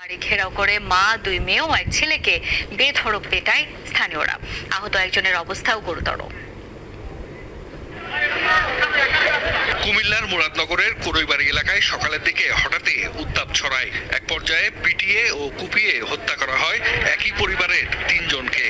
বাড়ি ঘেরাও করে মা, দুই মেয়ে ও এক ছেলেকে বেধড়ক পেটায় স্থানীয়রা। আহত একজনের অবস্থাও গুরুতর। কুমিল্লার মুরাদনগরের কোরইবাড়ি এলাকায় সকালের দিকে হঠাৎই উত্তাপ ছড়ায়। এক পর্যায়ে পিটিয়ে ও কুপিয়ে হত্যা করা হয় একই পরিবারের 3 জনকে।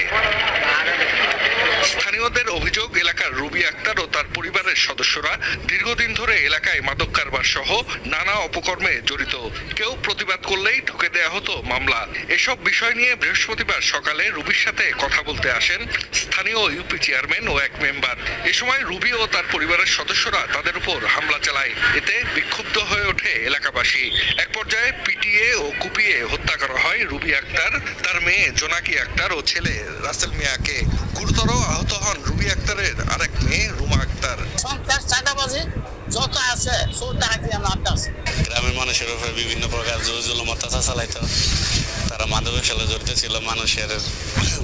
স্থানীয়দের অভিযোগ, এলাকার রুবি আক্তার ও তার পরিবারের সদস্যরা দীর্ঘদিন ধরে এলাকায় মাদক কারবার সহ নানা অপকর্মে জড়িত। কেউ প্রতিবাদ করলেই ঠুকে দেয়া হতো মামলা। এসব বিষয় নিয়ে বৃহস্পতিবার সকালে রুবির সাথে কথা বলতে আসেন স্থানীয় ইউপি চেয়ারম্যান ও এক মেম্বার। এ সময় রুবি ও তার পরিবারের সদস্যরা তাদের উপর হামলা চালায়। এতে বিক্ষুব্ধ হয়ে ওঠে এলাকাবাসী। এক পর্যায়ে পিটিয়ে ও কুপিয়ে হত্যা করা হয় রুবি আক্তার, তার মেয়ে জোনাকি আক্তার ও ছেলে রাসেল মিয়াকে। গুরুতর আহত হন রুবি আক্তারের আরেক মেয়ে রুমা আক্তার। যত আছে গ্রামের মানুষের উপরে বিভিন্ন প্রকার জোর-জুলুম অত্যাচার চালাইতো। তারা মাদকের সাথে জড়িত ছিল, মানুষের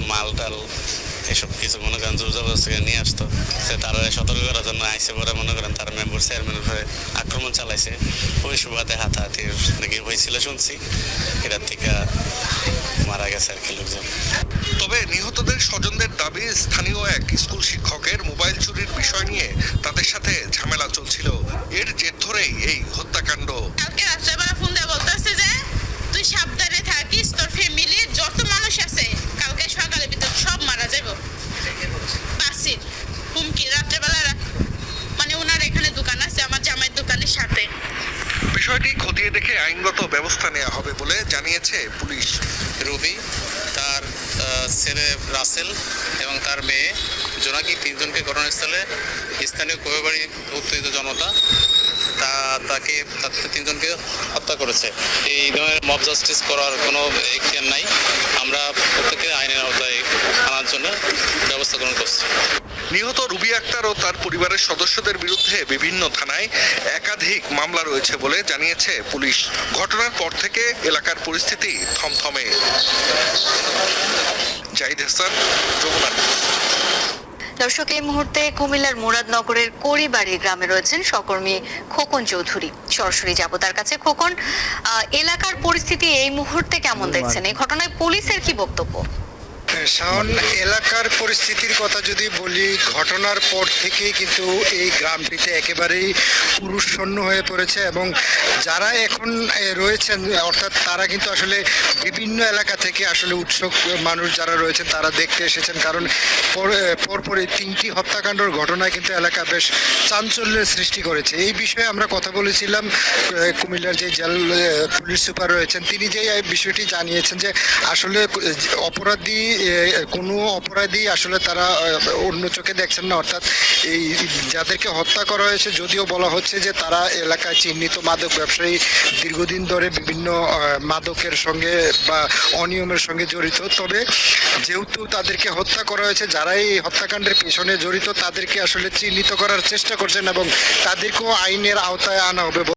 মাল টাল এসব কিছু মনে করেন জোর জবরদস্তি নিয়ে আসতো। তারা সতর্ক করার জন্য আইসে পরে মনে করেন তার মেম্বার চেয়ারম্যানের উপরে আক্রমণ চালাইছে। ওই সুবাদে হাতাহাতির নাকি হয়েছিল শুনছি, এটার থেকে মারা গেছে আর কি লোকজন। তবে নিহতদের স্বজনদের দাবি, স্থানীয় এক স্কুল শিক্ষকের মোবাইল চুরির বিষয় নিয়ে তাদের সাথে ঝামেলা চলছিল। এর জের ধরেই এই হত্যাকাণ্ড। কালকে রাত্রেবেলা ফোন দিয়ে বলতেছে যে তুই সাবধানে থাকিস, তোর ফ্যামিলির যত মানুষ আছে কালকে সকালের ভিতর সব মারা যাব। বাসির হুমকি রাত্রেবেলা, মানে ওনার এখানে দোকান আছে আমার জামাইয়ের দোকানের সাথে। বিষয়টি খতিয়ে দেখে আইনগত ব্যবস্থা নেওয়া হবে বলে জানিয়েছে পুলিশ। রুবি, তার ছেলে রাসেল এবং তার মেয়ে জোনাকি 3 জনকে ঘটনাস্থলে স্থানীয় কোরইবাড়ি উত্তেজিত জনতা তাকে 3 জনকে হত্যা করেছে। এই ধরনের মব জাস্টিস করার কোনো এখতিয়ার নাই। আমরা প্রত্যেকে আইনের আওতায় আনার জন্য ব্যবস্থা গ্রহণ করছি। নিহত রুবি আক্তার ও তার পরিবারের সদস্যদের বিরুদ্ধে বিভিন্ন থানায় একাধিক মামলা রয়েছে বলে জানিয়েছে পুলিশ। ঘটনার পর থেকে এলাকার পরিস্থিতি থমথমে। জাহিদ হাসান, যমুনা। দর্শক, এই মুহূর্তে কুমিল্লার মুরাদনগরের কোরিবাড়ি গ্রামে রয়েছেন সহকর্মী খোকন চৌধুরী। সরাসরি যাব তার কাছে। খোকন, এলাকার পরিস্থিতি এই মুহূর্তে কেমন দেখছেন? এই ঘটনায় পুলিশের কি বক্তব্য? শাওন, এলাকার পরিস্থিতির কথা যদি বলি, ঘটনার পর থেকেই কিন্তু এই গ্রামটিতে একেবারেই পুরুষশূন্য হয়ে পড়েছে এবং যারা এখন রয়েছেন অর্থাৎ তারা কিন্তু আসলে বিভিন্ন এলাকা থেকে আসলে উৎসুক মানুষ যারা রয়েছেন তারা দেখতে এসেছেন। কারণ পরপরই 3টি হত্যাকাণ্ডের ঘটনায় কিন্তু এলাকা বেশ চাঞ্চল্যের সৃষ্টি করেছে। এই বিষয়ে আমরা কথা বলেছিলাম কুমিল্লার যে জেল পুলিশ সুপার রয়েছেন, তিনি যে এই বিষয়টি জানিয়েছেন যে আসলে কোনো অপরাধী আসলে তারা অন্য চোখে দেখছেন না। অর্থাৎ এই যাদেরকে হত্যা করা হয়েছে, যদিও বলা হচ্ছে যে তারা এলাকায় চিহ্নিত মাদক ব্যবসায়ী, দীর্ঘদিন ধরে বিভিন্ন মাদকের সঙ্গে বা অনিয়মের সঙ্গে জড়িত, তবে যেহেতু তাদেরকে হত্যা করা হয়েছে, যারা এই হত্যাকাণ্ডের পেছনে জড়িত তাদেরকে আসলে চিহ্নিত করার চেষ্টা করছেন এবং তাদেরকেও আইনের আওতায় আনা হবে।